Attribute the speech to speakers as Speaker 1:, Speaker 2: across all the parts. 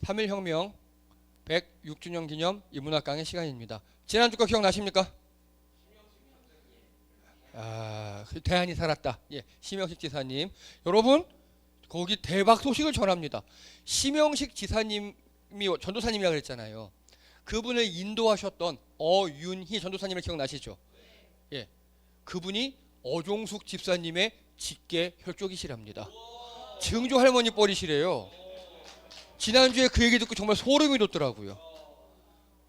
Speaker 1: 3.1혁명 106주년 기념 인문학 강의 시간입니다. 지난주 거 기억나십니까? 대안이 살았다. 예, 심영식 지사님. 여러분, 거기 대박 소식을 전합니다. 심영식 지사님이 전도사님이라고 그랬잖아요. 그분을 인도하셨던 어윤희 전도사님을 기억나시죠? 예, 그분이 어종숙 집사님의 직계 혈족이시랍니다. 증조 할머니 뻘이시래요. 지난주에 그 얘기 듣고 정말 소름이 돋더라고요.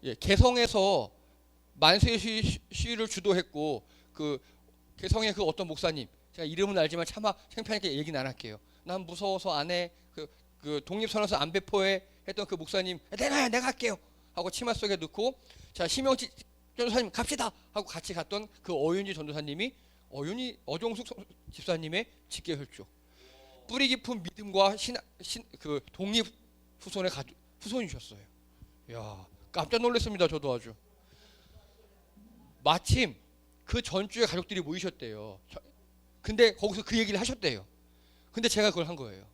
Speaker 1: 예, 개성에서 만세 시위를 주도했고 그 개성의 그 어떤 목사님, 제가 이름은 알지만 차마 창피하니까 얘기는 안 할게요. 난 무서워서 안 해. 그 독립선언서 안 배포해 했던 그 목사님, 내가 할게요 하고 치마 속에 넣고, 자, 심영식 전도사님 갑시다 하고 같이 갔던 그 어윤희 전도사님이 어종숙 집사님의 직계 혈족. 뿌리 깊은 믿음과 그 독립 후손의 후손이셨어요. 야, 깜짝 놀랐습니다. 저도 아주. 마침 그 전주에 가족들이 모이셨대요. 근데 거기서 그 얘기를 하셨대요. 근데 제가 그걸 한 거예요.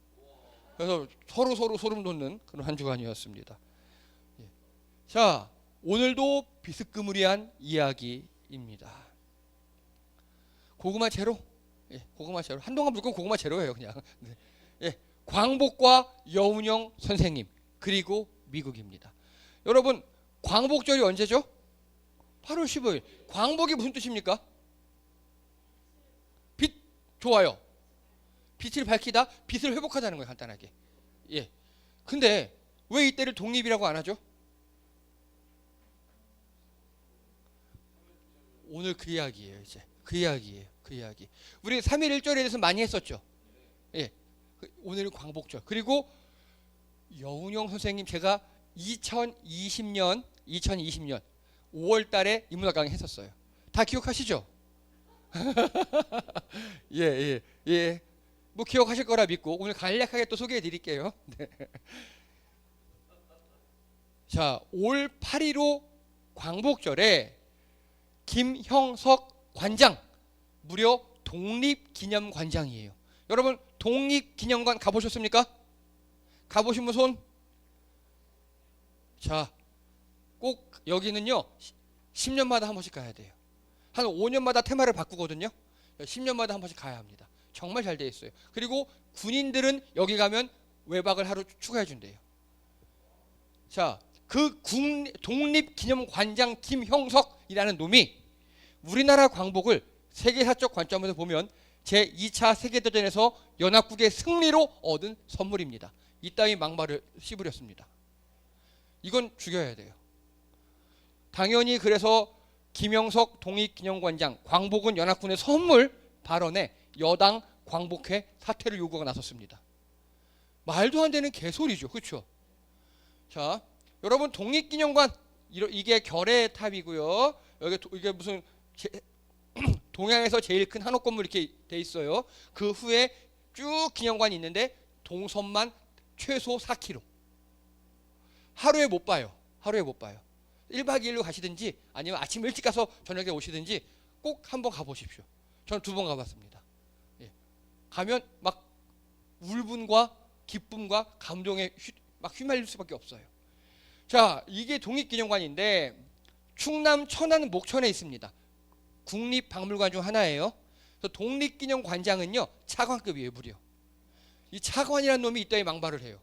Speaker 1: 그래서 서로 소름 돋는 그런 한 주간이었습니다. 예. 자, 오늘도 비스그무리한 이야기입니다. 고구마 제로. 예, 고구마 제로. 한동안 무조건 고구마 제로예요, 그냥. 네. 예, 광복과 여운형 선생님 그리고 미국입니다. 여러분, 광복절이 언제죠? 8월 15일. 광복이 무슨 뜻입니까? 빛. 좋아요. 빛을 밝히다, 빛을 회복하다는 거예요, 간단하게. 예. 근데 왜 이때를 독립이라고 안 하죠? 오늘 그 이야기예요, 이제. 그 이야기예요, 그 이야기. 우리 3.1 1절에 대해서 많이 했었죠. 예. 오늘은 광복절. 그리고 여운형 선생님, 제가 2020년 5월 달에 인문학 강의 했었어요. 다 기억하시죠? 예. 뭐 기억하실 거라 믿고 오늘 간략하게 또 소개해 드릴게요. 네. 자, 올 8.15 광복절에 김형석 관장, 무려 독립기념관장이에요. 여러분, 독립기념관 가보셨습니까? 가보신 분 손? 자, 꼭 여기는요 10년마다 한 번씩 가야 돼요. 한 5년마다 테마를 바꾸거든요. 10년마다 한 번씩 가야 합니다. 정말 잘 돼 있어요. 그리고 군인들은 여기 가면 외박을 하루 추가해 준대요. 자, 그 독립기념관장 김형석이라는 놈이 우리나라 광복을 세계사적 관점에서 보면 제2차 세계대전에서 연합국의 승리로 얻은 선물입니다. 이따위 막말을 씹으렸습니다. 이건 죽여야 돼요. 당연히 그래서 김형석 독립기념관장 광복은 연합군의 선물 발언에 여당 광복회 사퇴를 요구가 나섰습니다. 말도 안 되는 개소리죠. 그렇죠? 자, 여러분, 독립기념관 이게 결의 탑이고요. 이게 무슨 동양에서 제일 큰 한옥 건물 이렇게 돼 있어요. 그 후에 쭉 기념관이 있는데 동선만 최소 4km. 하루에 못 봐요. 1박 2일로 가시든지 아니면 아침 일찍 가서 저녁에 오시든지 꼭 한번 가보십시오. 저는 2번 가봤습니다. 예. 가면 막 울분과 기쁨과 감동에 막 휘말릴 수밖에 없어요. 자, 이게 독립기념관인데 충남 천안 목천에 있습니다. 국립박물관 중 하나예요. 그래서 독립기념관장은요 차관급이에요, 무려. 이 차관이라는 놈이 이따위 망발을 해요.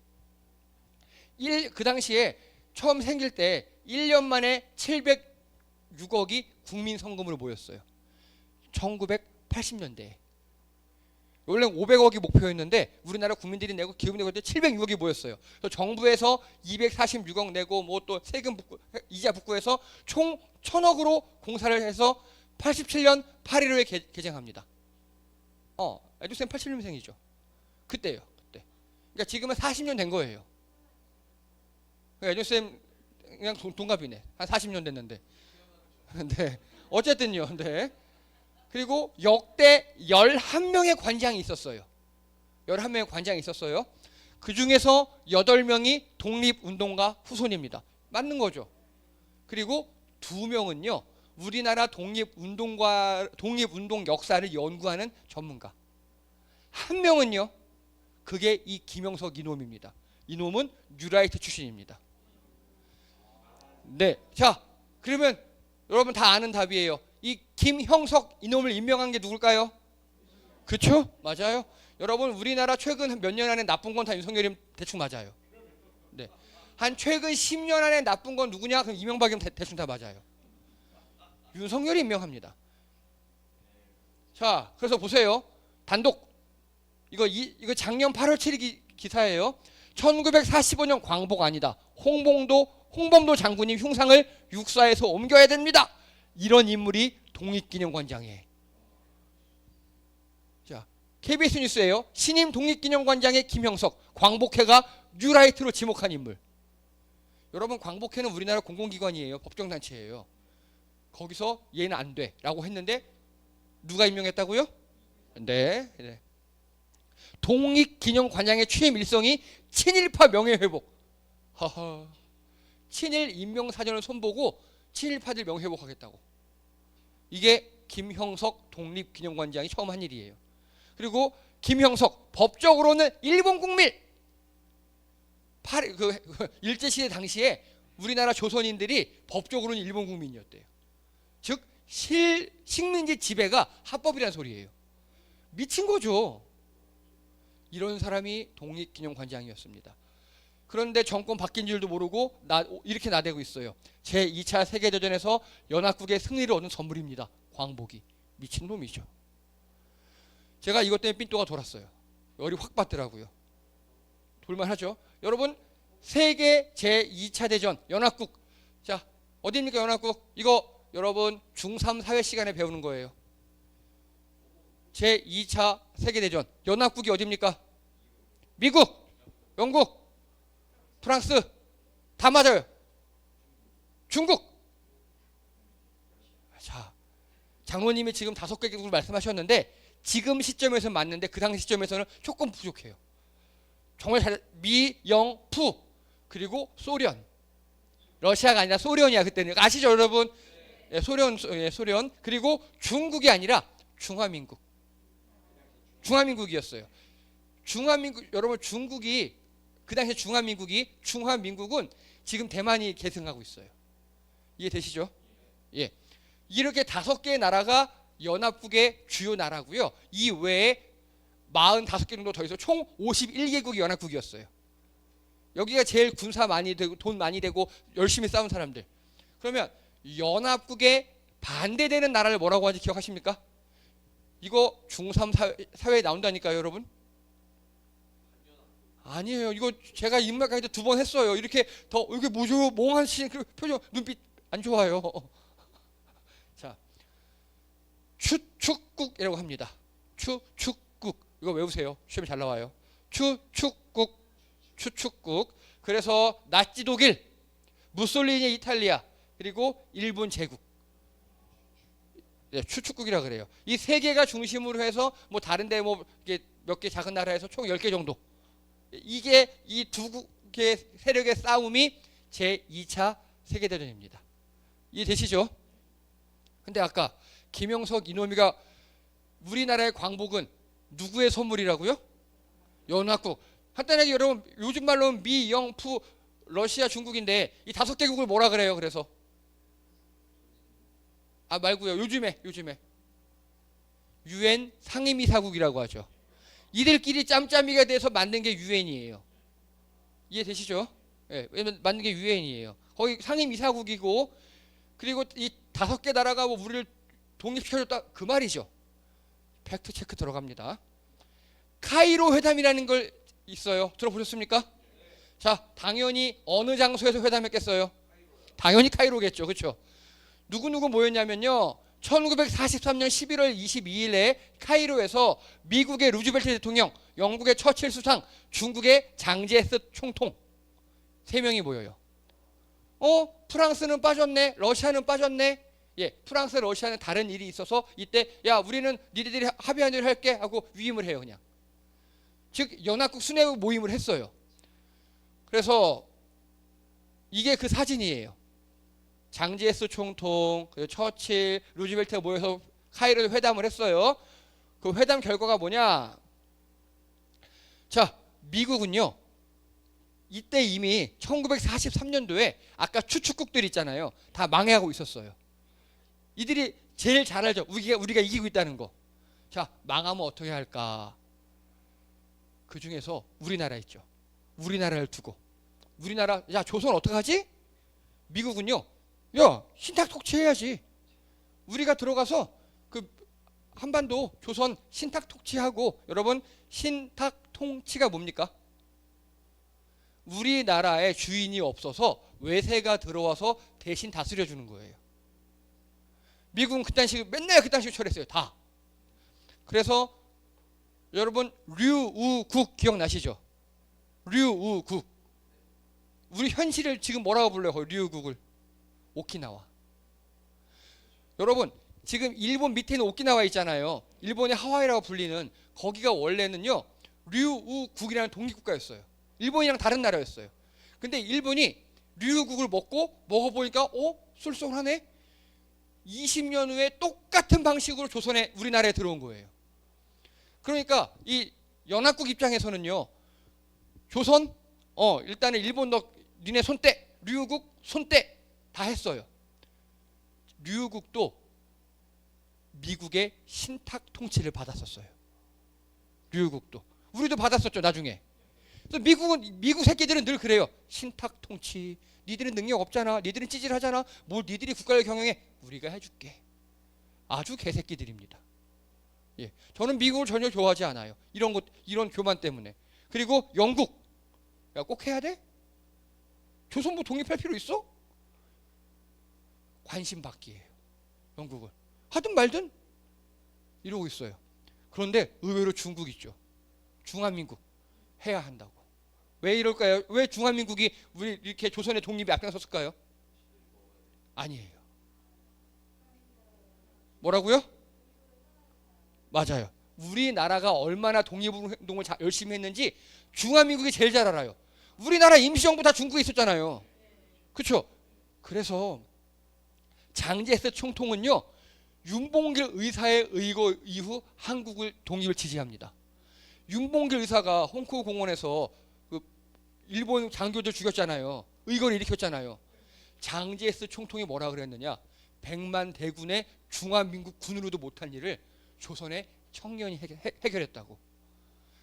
Speaker 1: 그 당시에 처음 생길 때 1년 만에 706억이 국민 성금으로 모였어요. 1980년대에. 원래 500억이 목표였는데 우리나라 국민들이 내고 기금 내고 할 때 706억이 모였어요. 그래서 정부에서 246억 내고 뭐 또 세금 이자 붓고해서 총 1000억으로 공사를 해서 87년 8.15에 개장합니다. 에듀쌤 87년생이죠. 그때요. 그때. 그러니까 지금은 40년 된 거예요. 에듀쌤 그냥 동갑이네. 한 40년 됐는데. 네. 어쨌든요. 네. 그리고 역대 11명의 관장이 있었어요. 11명의 관장이 있었어요. 그 중에서 8명이 독립운동가 후손입니다. 맞는 거죠. 그리고 2명은요. 우리나라 독립운동 역사를 연구하는 전문가. 1명은요. 그게 이 김형석 이놈입니다. 이놈은 뉴라이트 출신입니다. 네, 자 그러면 여러분 다 아는 답이에요. 이 김형석 이놈을 임명한 게 누굴까요? 그렇죠? 맞아요. 여러분 우리나라 최근 몇 년 안에 나쁜 건 다 윤석열이면 대충 맞아요. 네, 한 최근 10년 안에 나쁜 건 누구냐? 그럼 이명박이면 대충 다 맞아요. 윤석열이 임명합니다. 자, 그래서 보세요. 단독 이거 작년 8월 7일 기사예요. 1945년 광복 아니다. 홍범도 장군님 흉상을 육사에서 옮겨야 됩니다. 이런 인물이 독립기념관장에. 자, KBS 뉴스예요. 신임 독립기념관장의 김형석, 광복회가 뉴라이트로 지목한 인물. 여러분 광복회는 우리나라 공공기관이에요. 법정단체예요. 거기서 얘는 안 돼라고 했는데 누가 임명했다고요? 네. 네. 독립기념관장의 취임 일성이 친일파 명예회복. 하하. 친일 임명사전을 손보고 친일파들 명예회복하겠다고. 이게 김형석 독립기념관장이 처음 한 일이에요. 그리고 김형석 법적으로는 일본 국민. 일제시대 당시에 우리나라 조선인들이 법적으로는 일본 국민이었대요. 즉 식민지 지배가 합법이라는 소리예요. 미친 거죠. 이런 사람이 독립기념관장이었습니다. 그런데 정권 바뀐 줄도 모르고 이렇게 나대고 있어요. 제2차 세계대전에서 연합국의 승리를 얻은 선물입니다. 광복이. 미친놈이죠. 제가 이것 때문에 삔또가 돌았어요. 열이 확 받더라고요. 돌만하죠. 여러분 세계 제2차 대전 연합국. 자 어디입니까 연합국? 이거 여러분 중3 사회 시간에 배우는 거예요. 제2차 세계대전 연합국이 어디입니까? 미국, 영국, 프랑스 다 맞아요. 중국. 자, 장로님이 지금 5개국을 말씀하셨는데 지금 시점에서 맞는데 그 당시 시점에서는 조금 부족해요. 정말 미, 영, 푸 그리고 소련. 러시아가 아니라 소련이야 그때는. 아시죠 여러분? 예, 소련 그리고 중국이 아니라 중화민국. 중화민국이었어요. 여러분 중국이 그 당시에 중화민국은 지금 대만이 계승하고 있어요. 이해되시죠? 예. 이렇게 5개의 나라가 연합국의 주요 나라고요. 이 외에 45개 정도 더 있어 총 51개국이 연합국이었어요. 여기가 제일 군사 많이 되고 돈 많이 되고 열심히 싸운 사람들. 그러면 연합국에 반대되는 나라를 뭐라고 하는지 기억하십니까? 이거 중3 사회에 나온다니까요 여러분. 아니에요. 이거 제가 인문학 강의 때 2번 했어요. 이렇게 이게 뭐죠? 멍한 씨 그 표정 눈빛 안 좋아요. 자, 추축국이라고 합니다. 추축국 이거 외우세요. 시험에 잘 나와요. 추축국. 그래서 나치 독일, 무솔리니 이탈리아 그리고 일본 제국. 네, 추축국이라 그래요. 이 3개가 중심으로 해서 뭐 다른데 뭐 몇 개 작은 나라에서 총 10개 정도. 이게 이 두 개의 세력의 싸움이 제2차 세계대전입니다. 이해되시죠? 근데 아까 김형석 이놈이가 우리나라의 광복은 누구의 선물이라고요? 연합국. 간단하게 여러분 요즘 말로는 미, 영, 푸, 러시아, 중국인데 이 5개국을 뭐라 그래요? 그래서 말고요. 요즘에 UN 상임이사국이라고 하죠. 이들끼리 짬짬이가 돼서 만든 게 유엔이에요. 이해되시죠? 예, 왜냐면 만든 게 유엔이에요. 거기 상임이사국이고 그리고 이 5개 나라가 뭐 우리를 독립시켜줬다 그 말이죠. 팩트 체크 들어갑니다. 카이로 회담이라는 걸 있어요. 들어보셨습니까? 자, 당연히 어느 장소에서 회담했겠어요? 당연히 카이로겠죠. 그렇죠? 누구 모였냐면요. 1943년 11월 22일에 카이로에서 미국의 루즈벨트 대통령, 영국의 처칠 수상, 중국의 장제스 총통 3명이 모여요. 프랑스는 빠졌네. 러시아는 빠졌네. 예, 프랑스, 러시아는 다른 일이 있어서 이때 야 우리는 니네들이 합의한 대로 할게 하고 위임을 해요 그냥. 즉 연합국 수뇌부 모임을 했어요. 그래서 이게 그 사진이에요. 장제스 총통, 처칠, 루즈벨트가 모여서 카이로에 회담을 했어요. 그 회담 결과가 뭐냐? 자, 미국은요. 이때 이미 1943년도에 아까 추축국들 있잖아요. 다 망해가고 있었어요. 이들이 제일 잘 알죠. 우리가 이기고 있다는 거. 자, 망하면 어떻게 할까? 그 중에서 우리나라 있죠. 우리나라를 두고. 우리나라, 야, 조선 어떡하지? 미국은요, 야, 신탁통치 해야지. 우리가 들어가서 그 한반도 조선 신탁통치하고, 여러분, 신탁통치가 뭡니까? 우리나라에 주인이 없어서 외세가 들어와서 대신 다스려 주는 거예요. 미국은 그딴 식으로 맨날 그딴 식으로 처리했어요. 다. 그래서 여러분 류우국 기억나시죠? 류우국. 우리 현실을 지금 뭐라고 불러요? 류우국을. 오키나와. 여러분 지금 일본 밑에 있는 오키나와 있잖아요. 일본의 하와이라고 불리는 거기가 원래는요 류우국이라는 독립국가였어요. 일본이랑 다른 나라였어요. 근데 일본이 류우국을 먹어보니까 쏠쏠하네. 20년 후에 똑같은 방식으로 조선에 우리나라에 들어온 거예요. 그러니까 이 연합국 입장에서는요. 조선 일단은 일본 너 니네 손떼, 류우국 손떼 다 했어요. 류우국도 미국의 신탁 통치를 받았었어요. 류우국도. 우리도 받았었죠, 나중에. 그래서 미국 새끼들은 늘 그래요. 신탁 통치. 니들은 능력 없잖아. 니들은 찌질하잖아. 뭘 니들이 국가를 경영해. 우리가 해줄게. 아주 개새끼들입니다. 예, 저는 미국을 전혀 좋아하지 않아요. 이런 교만 때문에. 그리고 영국. 야, 꼭 해야 돼? 조선부 독립할 필요 있어? 관심 받기예요. 영국을. 하든 말든 이러고 있어요. 그런데 의외로 중국 있죠. 중화민국 해야 한다고. 왜 이럴까요? 왜 중화민국이 우리 이렇게 조선의 독립에 앞장섰을까요? 아니에요. 뭐라고요? 맞아요. 우리나라가 얼마나 독립운동을 열심히 했는지 중화민국이 제일 잘 알아요. 우리나라 임시정부 다 중국에 있었잖아요. 그렇죠? 그래서 장제스 총통은요. 윤봉길 의사의 의거 이후 한국을 독립을 지지합니다. 윤봉길 의사가 홍콩 공원에서 그 일본 장교들 죽였잖아요. 의거를 일으켰잖아요. 장제스 총통이 뭐라 그랬느냐? 100만 대군의 중화민국 군으로도 못한 일을 조선의 청년이 해결했다고.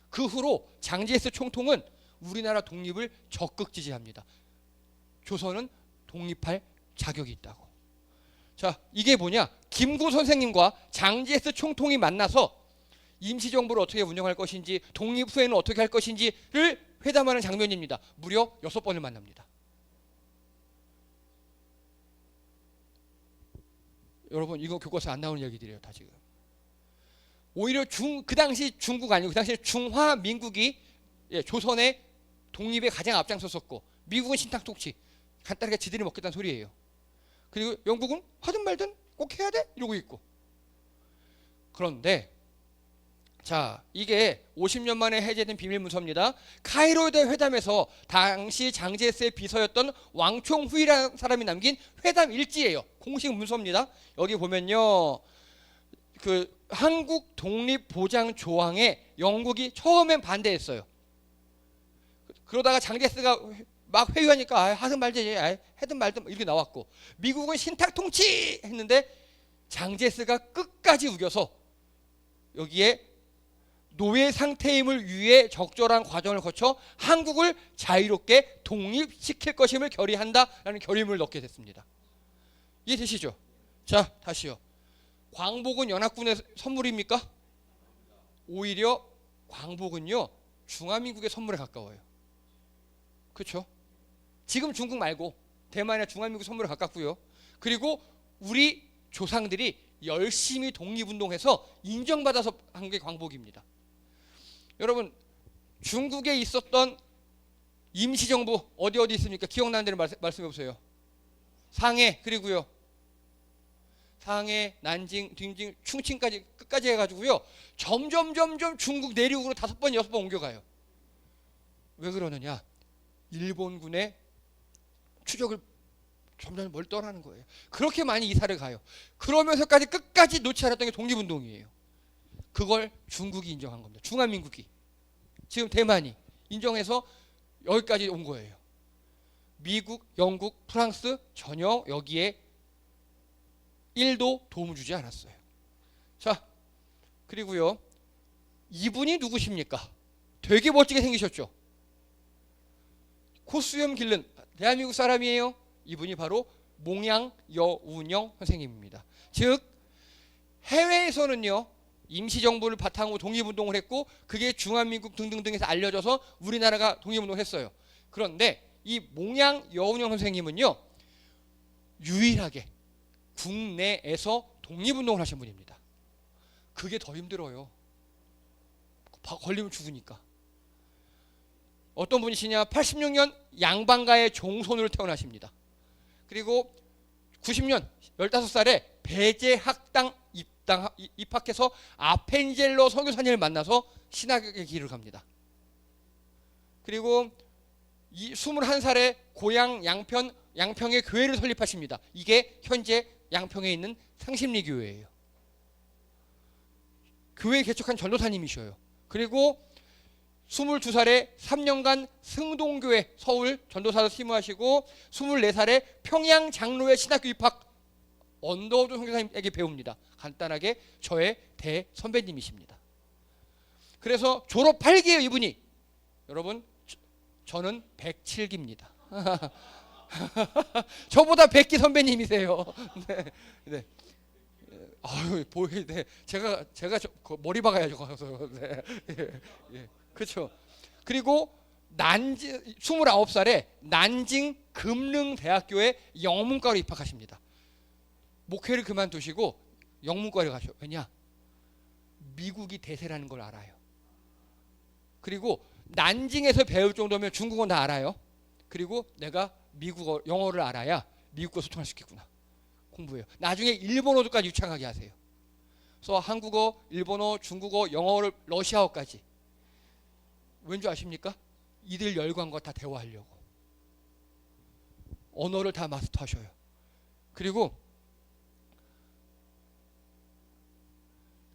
Speaker 1: 그 후로 장제스 총통은 우리나라 독립을 적극 지지합니다. 조선은 독립할 자격이 있다고. 자, 이게 뭐냐? 김구 선생님과 장제스 총통이 만나서 임시정부를 어떻게 운영할 것인지, 독립 후에는 어떻게 할 것인지를 회담하는 장면입니다. 무려 6번을 만납니다. 여러분, 이거 교과서에 안 나오는 얘기들이에요, 다 지금. 오히려 그 당시 중국 아니고 그 당시 중화민국이 조선의 독립에 가장 앞장섰었고, 미국은 신탁통치, 간단하게 지들이 먹겠다는 소리예요. 그리고 영국은 하든 말든 꼭 해야 돼? 이러고 있고. 그런데 자, 이게 50년 만에 해제된 비밀문서입니다. 카이로 회담에서 당시 장제스의 비서였던 왕총후이라는 사람이 남긴 회담 일지예요. 공식 문서입니다. 여기 보면요. 그 한국 독립 보장 조항에 영국이 처음엔 반대했어요. 그러다가 장제스가 막 회유하니까 하든 말지, 해든 말든 이렇게 나왔고, 미국은 신탁 통치 했는데 장제스가 끝까지 우겨서 여기에 노예 상태임을 위해 적절한 과정을 거쳐 한국을 자유롭게 독립시킬 것임을 결의한다라는 결의문을 넣게 됐습니다. 이해되시죠? 자, 다시요. 광복은 연합군의 선물입니까? 오히려 광복은요 중화민국의 선물에 가까워요. 그렇죠? 지금 중국 말고 대만이나 중화민국 선물에 가깝고요. 그리고 우리 조상들이 열심히 독립운동해서 인정받아서 한 게 광복입니다. 여러분, 중국에 있었던 임시정부 어디 있습니까? 기억나는 데를 말씀해 보세요. 상해, 그리고요 상해, 난징, 딩징, 충칭까지 끝까지 해가지고요 점점 중국 내륙으로 5번, 6번 옮겨가요. 왜 그러느냐? 일본군의 추적을 점점 멀리 떠나는 거예요. 그렇게 많이 이사를 가요. 그러면서까지 끝까지 놓지 않았던 게 독립운동이에요. 그걸 중국이 인정한 겁니다. 중화민국이. 지금 대만이 인정해서 여기까지 온 거예요. 미국, 영국, 프랑스 전혀 여기에 1도 도움을 주지 않았어요. 자, 그리고요, 이분이 누구십니까? 되게 멋지게 생기셨죠? 코수염 길른 대한민국 사람이에요. 이분이 바로 몽양 여운형 선생님입니다. 즉 해외에서는요, 임시정부를 바탕으로 독립운동을 했고 그게 중화민국 등등등에서 알려져서 우리나라가 독립운동을 했어요. 그런데 이 몽양 여운형 선생님은요, 유일하게 국내에서 독립운동을 하신 분입니다. 그게 더 힘들어요. 걸리면 죽으니까. 어떤 분이시냐? 86년 양반가의 종손으로 태어나십니다. 그리고 90년 15살에 배제학당 입학해서 아펜젤로 선교사님을 만나서 신학의 길을 갑니다. 그리고 21살에 고향 양평에 교회를 설립하십니다. 이게 현재 양평에 있는 상심리 교회예요. 교회 개척한 전도사님이셔요. 그리고 22살에 3년간 승동교회 서울 전도사로 심무하시고 24살에 평양 장로회 신학교 입학 언더우드 선교사님에게 배웁니다. 간단하게 저의 대선배님이십니다. 그래서 졸업 8기예요, 이분이. 여러분, 저는 107기입니다. 저보다 100기 선배님이세요. 네, 네. 아유, 네. 제가 머리 박아야죠, 가서. 네. 예, 예. 그렇죠. 그리고 29살에 난징 금릉대학교에 영문과로 입학하십니다. 목회를 그만두시고 영문과를 가셔. 왜냐? 미국이 대세라는 걸 알아요. 그리고 난징에서 배울 정도면 중국어 다 알아요. 그리고 내가 미국어, 영어를 알아야 미국과 소통할 수 있겠구나. 공부해요. 나중에 일본어도까지 유창하게 하세요. 그래서 한국어, 일본어, 중국어, 영어를 러시아어까지. 왠지 아십니까? 이들 열광과 다 대화하려고. 언어를 다 마스터하셔요. 그리고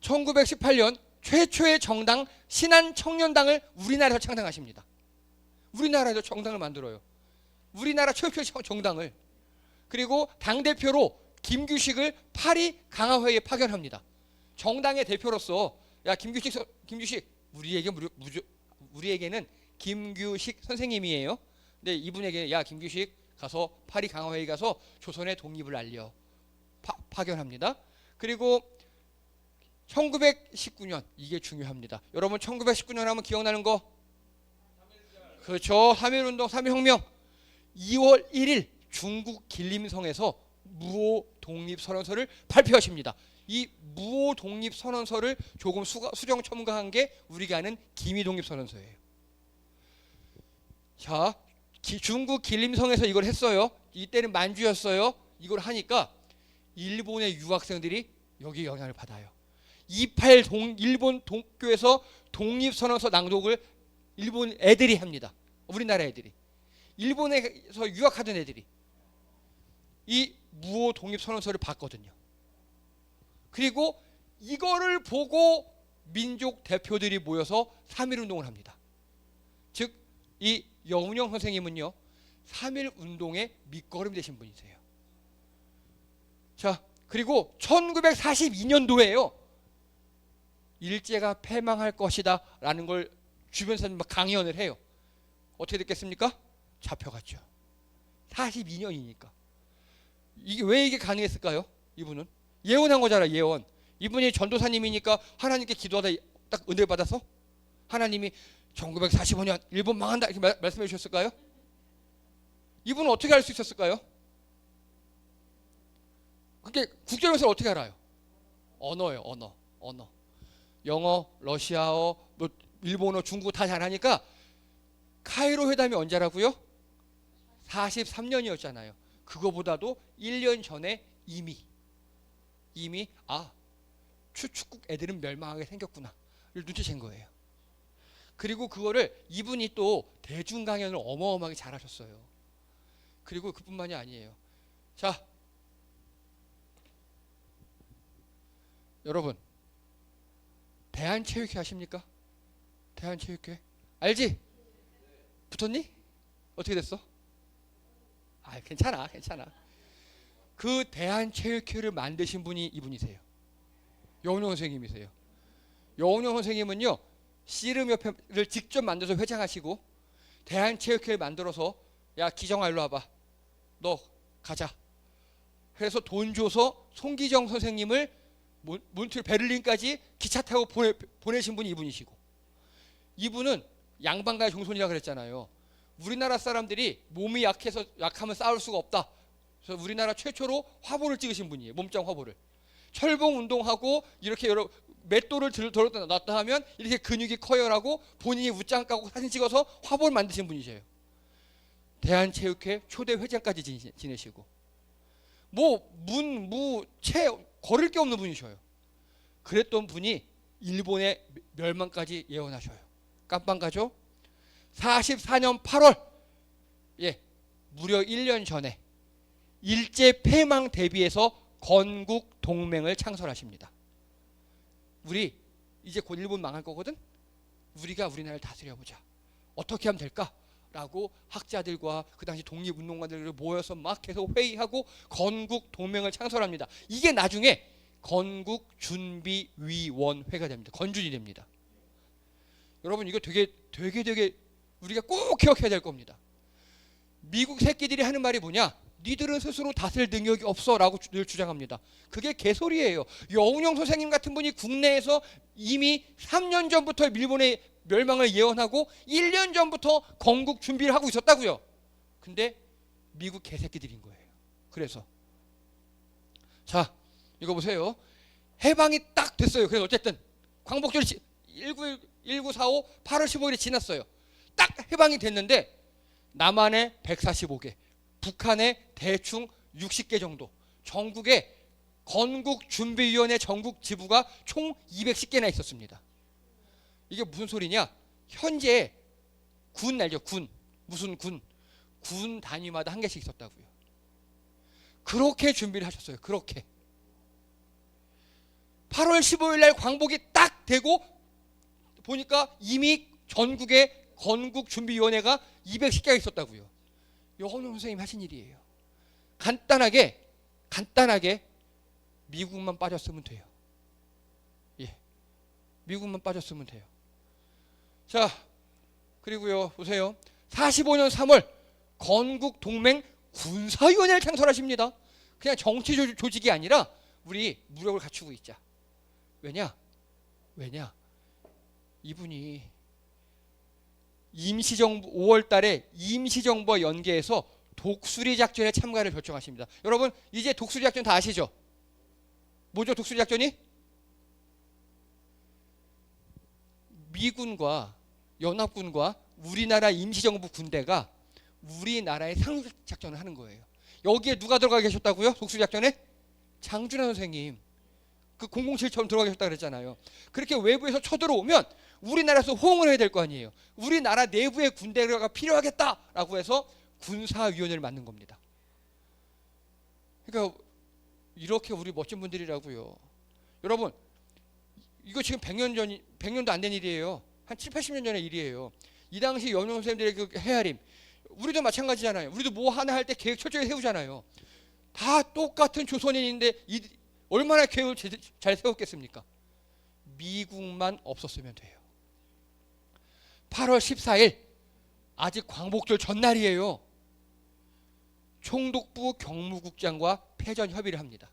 Speaker 1: 1918년 최초의 정당 신한청년당을 우리나라에서 창당하십니다. 우리나라에서 정당을 만들어요. 우리나라 최초의 정당을. 그리고 당대표로 김규식을 파리 강화회에 파견합니다. 정당의 대표로서 야 김규식 우리에게는 김규식 선생님이에요. 근데 이분에게 야 김규식 가서 파리 강화회에 가서 조선의 독립을 알려 파견합니다. 그리고 1919년 이게 중요합니다. 여러분 1919년 하면 기억나는 거? 그렇죠. 3.1운동 3.1혁명 2월 1일 중국 길림성에서 무오 독립선언서를 발표하십니다. 이 무오 독립선언서를 조금 수정 첨가한 게 우리가 아는 기미 독립선언서예요. 자, 중국 길림성에서 이걸 했어요. 이때는 만주였어요. 이걸 하니까 일본의 유학생들이 여기 영향을 받아요. 28 일본 도쿄에서 독립선언서 낭독을 일본 애들이 합니다. 우리나라 애들이. 일본에서 유학하던 애들이 이 무오 독립선언서를 봤거든요. 그리고 이거를 보고 민족 대표들이 모여서 3.1운동을 합니다. 즉 이 여운형 선생님은요 3.1운동의 밑거름이 되신 분이세요. 자, 그리고 1942년도에요 일제가 패망할 것이다 라는 걸 주변 사람들 막 강연을 해요. 어떻게 됐겠습니까? 잡혀갔죠. 42년이니까. 왜 이게 가능했을까요? 이분은 예언한 거잖아요. 예언. 이분이 전도사님이니까 하나님께 기도하다 딱 은혜 받아서 하나님이 1945년 일본 망한다 이렇게 말씀해 주셨을까요? 이분은 어떻게 알 수 있었을까요? 그게 국제연설 어떻게 알아요? 언어예요. 언어. 영어, 러시아어, 뭐 일본어, 중국어 다 잘하니까 카이로 회담이 언제라고요? 43년이었잖아요. 그거보다도 1년 전에 이미 축국 애들은 멸망하게 생겼구나를 눈치챈 거예요. 그리고 그거를 이분이 또 대중 강연을 어마어마하게 잘하셨어요. 그리고 그뿐만이 아니에요. 자, 여러분 대한체육회 아십니까? 대한체육회 알지? 붙었니? 어떻게 됐어? 아, 괜찮아, 괜찮아. 그 대한체육회를 만드신 분이 이분이세요. 여운용 선생님이세요. 여운용 선생님은요, 씨름협회를 직접 만들어서 회장하시고 대한체육회를 만들어서 야 기정아 일로 와봐, 너 가자. 그래서 돈 줘서 송기정 선생님을 몬트리올 베를린까지 기차 타고 보내신 분이 이분이시고, 이분은 양반가의 종손이라 그랬잖아요. 우리나라 사람들이 몸이 약하면 싸울 수가 없다. 그래서 우리나라 최초로 화보를 찍으신 분이에요. 몸짱 화보를. 철봉 운동하고 이렇게 여러 맷돌을 들었다 놨다 하면 이렇게 근육이 커요라고 본인이 웃장 까고 사진 찍어서 화보를 만드신 분이세요. 대한체육회 초대 회장까지 지내시고, 채 거릴 게 없는 분이셔요. 그랬던 분이 일본의 멸망까지 예언하셔요. 깜빵 가죠? 44년 8월, 예, 무려 1년 전에 일제 패망 대비해서 건국 동맹을 창설하십니다. 우리 이제 곧 일본 망할 거거든? 우리가 우리나라를 다스려보자. 어떻게 하면 될까? 라고 학자들과 그 당시 독립운동가들 모여서 막 계속 회의하고 건국 동맹을 창설합니다. 이게 나중에 건국준비위원회가 됩니다. 건준이 됩니다. 여러분 이거 되게 우리가 꼭 기억해야 될 겁니다. 미국 새끼들이 하는 말이 뭐냐? 니들은 스스로 다스릴 능력이 없어 라고 늘 주장합니다. 그게 개소리예요. 여운용 선생님 같은 분이 국내에서 이미 3년 전부터 일본의 멸망을 예언하고 1년 전부터 건국 준비를 하고 있었다고요. 근데 미국 개새끼들인 거예요. 그래서 자 이거 보세요. 해방이 딱 됐어요. 그래서 어쨌든 광복절이 1945 8월 15일이 지났어요. 딱 해방이 됐는데 남한에 145개, 북한에 대충 60개 정도, 전국에 건국준비위원회 전국 지부가 총 210개나 있었습니다. 이게 무슨 소리냐? 현재 군 알죠? 군. 무슨 군? 군 단위마다 한 개씩 있었다고요. 그렇게 준비를 하셨어요. 그렇게. 8월 15일 날 광복이 딱 되고 보니까 이미 전국에 건국준비위원회가 210개가 있었다고요. 여운용 선생님 하신 일이에요. 간단하게 미국만 빠졌으면 돼요. 예, 미국만 빠졌으면 돼요. 자, 그리고요 보세요. 45년 3월 건국동맹 군사위원회를 창설하십니다. 그냥 정치 조직이 아니라 우리 무력을 갖추고 있자. 왜냐? 이분이 임시정부 5월 달에 임시정부와 연계해서 독수리 작전에 참가를 결정하십니다. 여러분 이제 독수리 작전 다 아시죠? 뭐죠 독수리 작전이? 미군과 연합군과 우리나라 임시정부 군대가 우리나라의 상륙 작전을 하는 거예요. 여기에 누가 들어가 계셨다고요? 독수리 작전에? 장준하 선생님. 그 007처럼 들어가 계셨다고 그랬잖아요. 그렇게 외부에서 쳐들어오면 우리나라에서 호응을 해야 될 거 아니에요. 우리나라 내부의 군대가 필요하겠다라고 해서 군사위원회를 만든 겁니다. 그러니까 이렇게 우리 멋진 분들이라고요. 여러분 이거 지금 100년도 안 된 일이에요. 한 7, 80년 전의 일이에요. 이 당시 여운용 선생님들의 그 헤아림, 우리도 마찬가지잖아요. 우리도 뭐 하나 할 때 계획 철저히 세우잖아요. 다 똑같은 조선인인데 얼마나 계획을 잘 세웠겠습니까? 미국만 없었으면 돼요. 8월 14일 아직 광복절 전날이에요. 총독부 경무국장과 패전 협의를 합니다.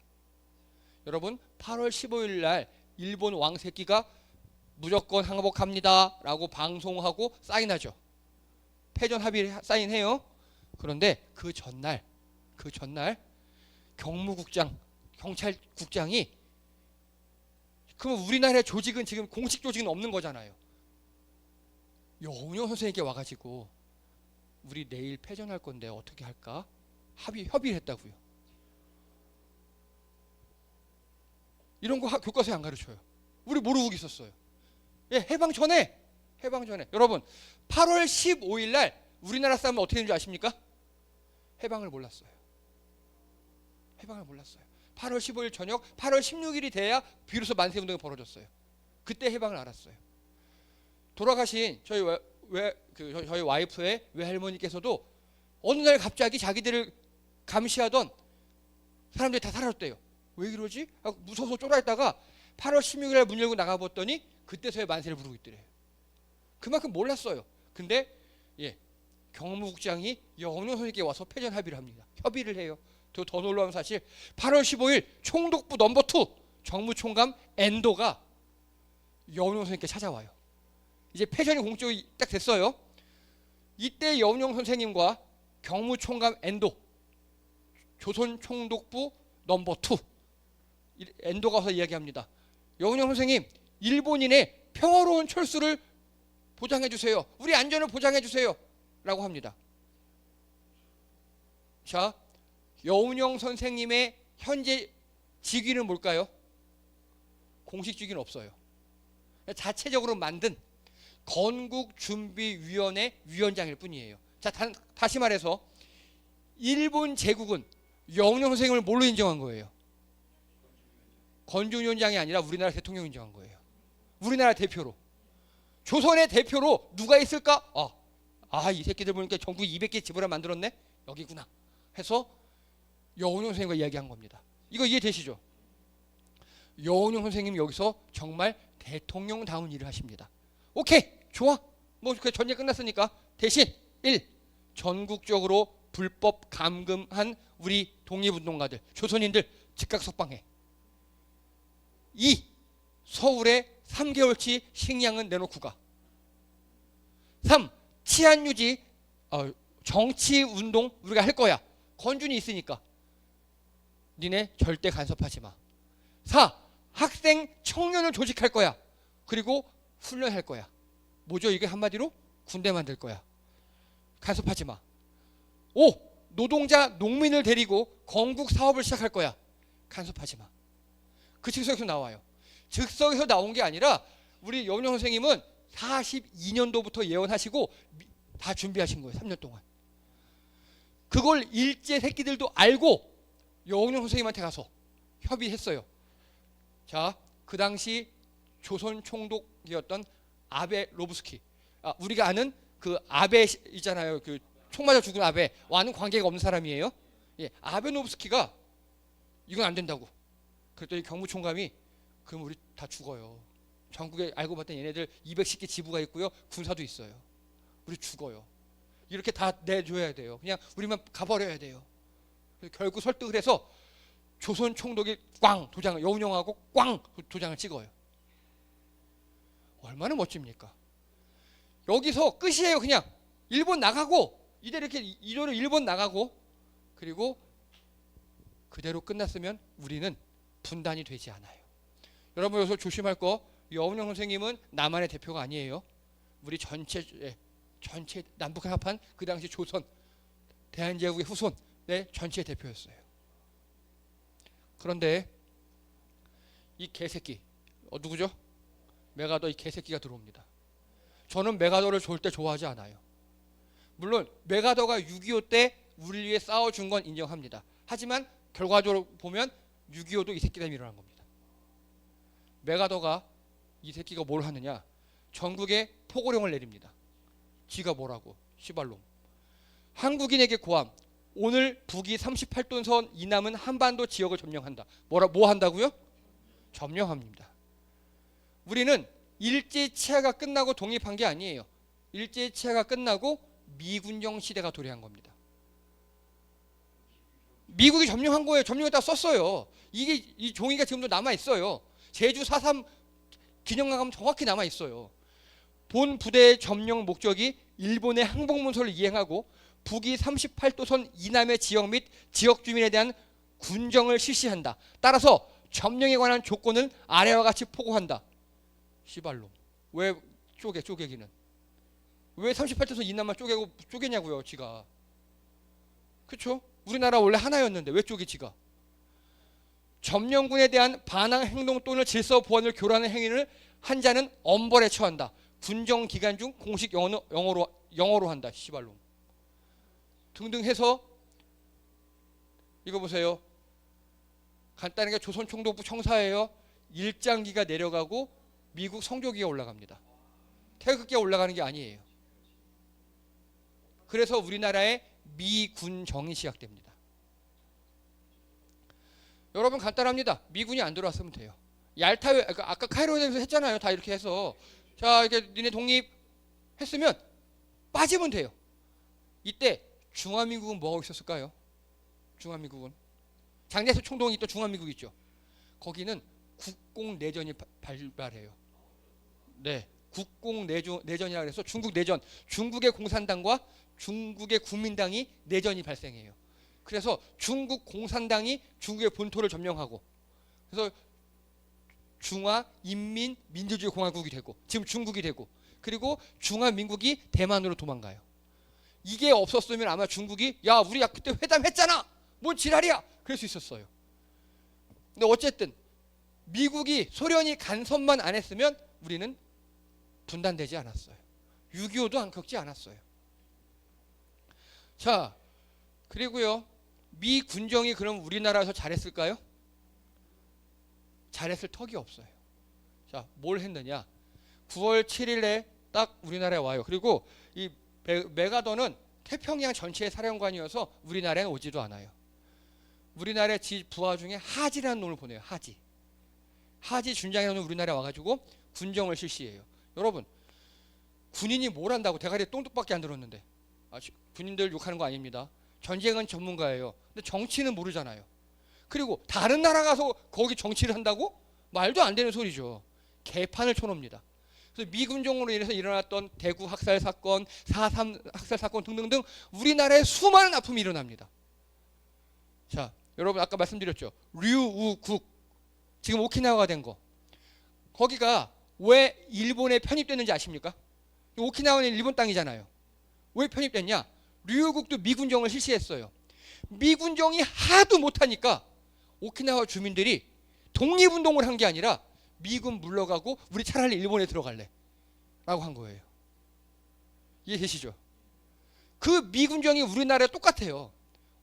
Speaker 1: 여러분 8월 15일 날 일본 왕새끼가 무조건 항복합니다 라고 방송하고 사인하죠. 패전 합의를 사인해요. 그런데 그 전날 경무국장 경찰국장이 그럼 우리나라의 조직은 지금 공식 조직은 없는 거잖아요. 여운용 선생님께 와가지고 우리 내일 패전할 건데 어떻게 할까? 협의를 했다고요. 이런 거 교과서에 안 가르쳐요. 우리 모르고 있었어요. 예, 해방 전에 여러분 8월 15일 날 우리나라 사람은 어떻게 되는지 아십니까? 해방을 몰랐어요. 8월 15일 저녁 8월 16일이 돼야 비로소 만세운동이 벌어졌어요. 그때 해방을 알았어요. 돌아가신 저희 저희 와이프의 외할머니께서도 어느 날 갑자기 자기들을 감시하던 사람들이 다 사라졌대요. 왜 이러지? 하고 무서워서 쫄아있다가 8월 16일 날 문 열고 나가봤더니 그때서야 만세를 부르고 있더래요. 그만큼 몰랐어요. 근데 경무국장이 영영 선생님께 와서 패전 합의를 합니다. 협의를 해요. 더 놀라운 사실, 8월 15일 총독부 넘버 2 정무총감 엔도가 여운용 선생님께 찾아와요. 이제 패전이 공적으로 딱 됐어요. 이때 여운용 선생님과 경무총감 엔도, 조선총독부 넘버 2 엔도가 와서 이야기합니다. 여운용 선생님, 일본인의 평화로운 철수를 보장해 주세요. 우리 안전을 보장해 주세요. 라고 합니다. 자, 여운용 선생님의 현재 직위는 뭘까요? 공식 직위는 없어요. 자체적으로 만든 건국준비위원회 위원장일 뿐이에요. 자, 다시 말해서 일본 제국은 여운용 선생님을 뭘로 인정한 거예요? 건준위원장이 아니라 우리나라 대통령이 인정한 거예요. 우리나라 대표로. 조선의 대표로 누가 있을까? 이 새끼들 보니까 전국 200개 지부라 만들었네? 여기구나 해서 여운용 선생님과 이야기한 겁니다. 이거 이해되시죠? 여운용 선생님이 여기서 정말 대통령다운 일을 하십니다. 오케이, 좋아. 뭐 전쟁 끝났으니까 대신 1. 전국적으로 불법 감금한 우리 독립운동가들, 조선인들 즉각 석방해. 2. 서울에 3개월치 식량은 내놓고 가. 3. 치안 유지, 정치 운동 우리가 할 거야. 건준이 있으니까. 니네 절대 간섭하지 마. 4. 학생 청년을 조직할 거야. 그리고 훈련할 거야. 뭐죠? 이게 한마디로 군대 만들 거야. 간섭하지 마. 5. 노동자, 농민을 데리고 건국 사업을 시작할 거야. 간섭하지 마. 그 즉석에서 나와요. 즉석에서 나온 게 아니라 우리 여운용 선생님은 42년도부터 예언하시고 다 준비하신 거예요. 3년 동안. 그걸 일제 새끼들도 알고 여운용 선생님한테 가서 협의했어요. 자, 그 당시 조선 총독이었던 아베 로브스키, 우리가 아는 그 아베 있잖아요. 그 총 맞아 죽은 아베와는 관계가 없는 사람이에요. 아베 로브스키가 이건 안 된다고. 그랬더니 경무총감이 그럼 우리 다 죽어요. 전국에 알고 봤더니 얘네들 210개 지부가 있고요. 군사도 있어요. 우리 죽어요. 이렇게 다 내줘야 돼요. 그냥 우리만 가버려야 돼요. 결국 설득을 해서 조선 총독이 꽝 도장을, 여운용하고 꽝 도장을 찍어요. 얼마나 멋집니까? 여기서 끝이에요. 그냥 일본 나가고 이대로 일본 나가고, 그리고 그대로 끝났으면 우리는 분단이 되지 않아요. 여러분 여기서 조심할 거, 여운용 선생님은 나만의 대표가 아니에요. 우리 전체 남북합한 그 당시 조선 대한제국의 후손 전체 대표였어요. 그런데 이 개새끼 누구죠? 메가더 이 개새끼가 들어옵니다. 저는 메가더를 절대 좋아하지 않아요. 물론 메가더가 6.25 때 우리를 위해 싸워준 건 인정합니다. 하지만 결과적으로 보면 6.25도 이 새끼 때문에 일어난 겁니다. 메가더가 이 새끼가 뭘 하느냐, 전국에 포고령을 내립니다. 지가 뭐라고, 시발놈. 한국인에게 고함. 오늘 북이 38도선 이남은 한반도 지역을 점령한다. 뭐 한다고요? 점령합니다. 우리는 일제치하가 끝나고 독립한 게 아니에요. 일제치하가 끝나고 미군정 시대가 도래한 겁니다. 미국이 점령한 거예요. 점령했다가 썼어요. 이 종이가 지금도 남아 있어요. 제주 4.3 기념관 가면 정확히 남아 있어요. 본 부대의 점령 목적이 일본의 항복문서를 이행하고 북이 38도선 이남의 지역 및 지역 주민에 대한 군정을 실시한다. 따라서 점령에 관한 조건을 아래와 같이 포고한다. 시발놈. 왜 쪼개기는? 왜 38도선 이남만 쪼개냐고요, 지가. 그렇죠? 우리나라 원래 하나였는데 왜 쪼개 지가? 점령군에 대한 반항 행동 또는 질서 보완을 교란하는 행위를 한 자는 엄벌에 처한다. 군정 기간 중 공식 영어로 한다. 시발놈. 등등 해서 이거 보세요. 간단하게 조선 총독부 청사예요. 일장기가 내려가고 미국 성조기가 올라갑니다. 태극기가 올라가는 게 아니에요. 그래서 우리나라의 미군정이 시작됩니다. 여러분 간단합니다. 미군이 안 들어왔으면 돼요. 얄타 아까 카이로에서 했잖아요. 다 이렇게 해서 자 이렇게 니네 독립했으면 빠지면 돼요. 이때 중화민국은 뭐하고 있었을까요? 중화민국은 장례에서 총동이 또 중화민국 있죠. 거기는 국공내전이 발발해요. 네, 국공내전이라 그래서 중국 내전, 중국의 공산당과 중국의 국민당이 내전이 발생해요. 그래서 중국 공산당이 중국의 본토를 점령하고 그래서 중화인민민주주의공화국이 되고 지금 중국이 되고 그리고 중화민국이 대만으로 도망가요. 이게 없었으면 아마 중국이 야 우리 그때 회담했잖아 뭔 지랄이야 그럴 수 있었어요. 근데 어쨌든 미국이 소련이 간섭만 안 했으면 우리는 분단되지 않았어요. 6.25도 안 겪지 않았어요. 자 그리고요 미 군정이 그럼 우리나라에서 잘했을까요? 잘했을 턱이 없어요. 자 뭘 했느냐 9월 7일에 딱 우리나라에 와요. 그리고 이 메가더는 태평양 전체의 사령관이어서 우리나라에 오지도 않아요. 우리나라의 부하 중에 하지라는 놈을 보내요. 하지 준장이라는 놈이 우리나라에 와가지고 군정을 실시해요. 여러분 군인이 뭘 한다고 대가리에 똥뚝밖에 안 들었는데 군인들 욕하는 거 아닙니다. 전쟁은 전문가예요. 근데 정치는 모르잖아요. 그리고 다른 나라 가서 거기 정치를 한다고? 말도 안 되는 소리죠. 개판을 쳐놉니다. 그래서 미군정으로 인해서 일어났던 대구 학살 사건, 4.3 학살 사건 등등등 우리나라에 수많은 아픔이 일어납니다. 자, 여러분 아까 말씀드렸죠. 류우국 지금 오키나와가 된 거. 거기가 왜 일본에 편입됐는지 아십니까? 오키나와는 일본 땅이잖아요. 왜 편입됐냐? 류우국도 미군정을 실시했어요. 미군정이 하도 못하니까 오키나와 주민들이 독립운동을 한 게 아니라 미군 물러가고 우리 차라리 일본에 들어갈래 라고 한 거예요. 이해되시죠? 그 미군정이 우리나라에 똑같아요.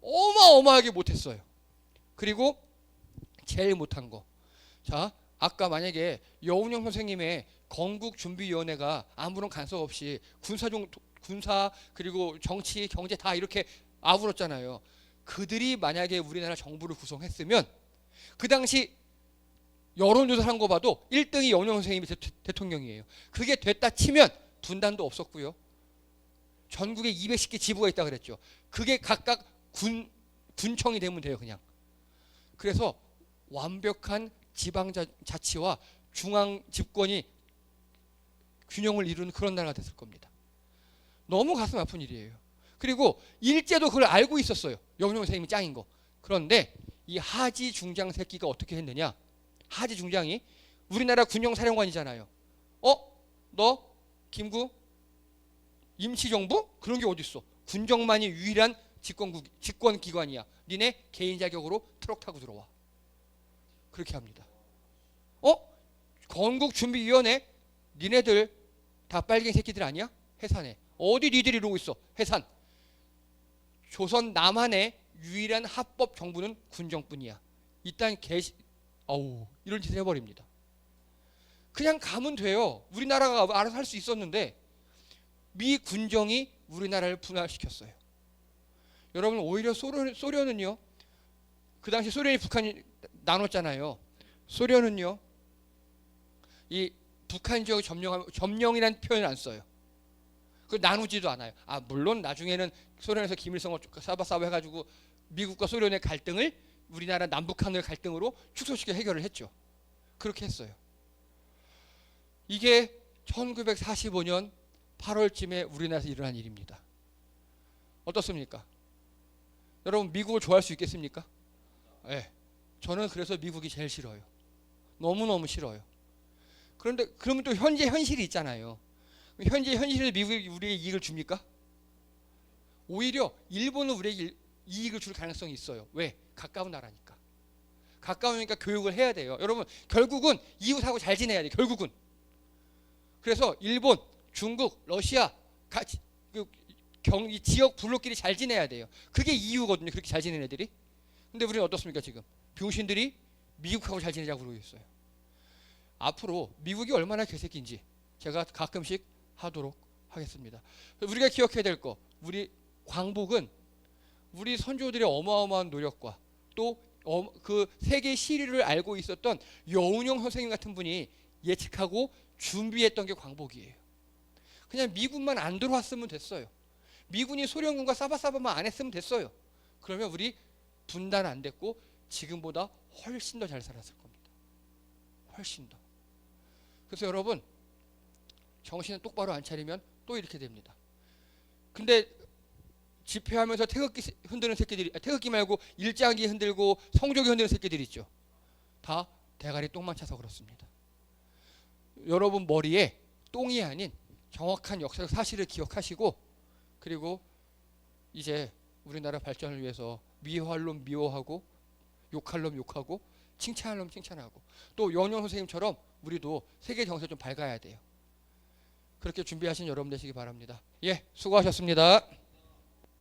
Speaker 1: 어마어마하게 못했어요. 그리고 제일 못한 거. 자, 아까 만약에 여운형 선생님의 건국준비위원회가 아무런 간섭 없이 군사 그리고 정치 경제 다 이렇게 아우렀잖아요. 그들이 만약에 우리나라 정부를 구성했으면 그 당시 여론조사를 한 거 봐도 1등이 여운형 선생님이 대통령이에요. 그게 됐다 치면 분단도 없었고요. 전국에 210개 지부가 있다 그랬죠. 그게 각각 군청이 되면 돼요, 그냥. 그래서 완벽한 지방자치와 중앙 집권이 균형을 이루는 그런 나라가 됐을 겁니다. 너무 가슴 아픈 일이에요. 그리고 일제도 그걸 알고 있었어요. 여운형 선생님이 짱인 거. 그런데 이 하지 중장 새끼가 어떻게 했느냐? 하지 중장이 우리나라 군용사령관이잖아요. 너 김구 임시정부? 그런 게 어딨어? 군정만이 유일한 집권기관이야. 니네 개인 자격으로 트럭 타고 들어와. 그렇게 합니다. 건국준비위원회 니네들 다 빨갱이 새끼들 아니야? 해산해. 어디 니들이 이러고 있어? 해산. 조선 남한의 유일한 합법 정부는 군정뿐이야. 이딴 이런 짓을 해버립니다. 그냥 가면 돼요. 우리나라가 알아서 할 수 있었는데 미 군정이 우리나라를 분할시켰어요. 여러분 오히려 소련은요. 그 당시 소련이 북한이 나눴잖아요. 소련은요. 이 북한 지역 점령이라는 표현을 안 써요. 그 나누지도 않아요. 물론 나중에는 소련에서 김일성을 싸바싸바 해가지고 미국과 소련의 갈등을 우리나라 남북한의 갈등으로 축소시켜 해결을 했죠. 그렇게 했어요. 이게 1945년 8월쯤에 우리나라에서 일어난 일입니다. 어떻습니까? 여러분 미국을 좋아할 수 있겠습니까? 네. 저는 그래서 미국이 제일 싫어요. 너무너무 싫어요. 그런데 그러면 또 현재 현실이 있잖아요. 현재 현실에서 미국이 우리에게 이익을 줍니까? 오히려 일본은 우리에게 이익을 줄 가능성이 있어요. 왜? 가까운 나라니까. 가까우니까 교육을 해야 돼요. 여러분 결국은 이웃하고 잘 지내야 돼요. 결국은. 그래서 일본, 중국, 러시아 같이 이 지역 블록끼리 잘 지내야 돼요. 그게 이유거든요. 그렇게 잘 지내는 애들이. 근데 우리는 어떻습니까 지금? 병신들이 미국하고 잘 지내자고 그러고 있어요. 앞으로 미국이 얼마나 개새끼인지 제가 가끔씩 하도록 하겠습니다. 우리가 기억해야 될 거, 우리 광복은 우리 선조들의 어마어마한 노력과 또 그 세계 시리를 알고 있었던 여운형 선생님 같은 분이 예측하고 준비했던 게 광복이에요. 그냥 미군만 안 들어왔으면 됐어요. 미군이 소련군과 싸바싸바만 안 했으면 됐어요. 그러면 우리 분단 안 됐고 지금보다 훨씬 더 잘 살았을 겁니다. 훨씬 더. 그래서 여러분 정신을 똑바로 안 차리면 또 이렇게 됩니다. 근데 집회하면서 태극기 흔드는 새끼들이, 태극기 말고 일장기 흔들고 성조기 흔드는 새끼들이 있죠. 다 대가리 똥만 차서 그렇습니다. 여러분 머리에 똥이 아닌 정확한 역사적 사실을 기억하시고, 그리고 이제 우리나라 발전을 위해서 미워할 놈 미워하고 욕할 놈 욕하고 칭찬할 놈 칭찬하고, 또 연영 선생님처럼 우리도 세계 정세 좀 밝아야 돼요. 그렇게 준비하신 여러분 되시기 바랍니다. 예, 수고하셨습니다.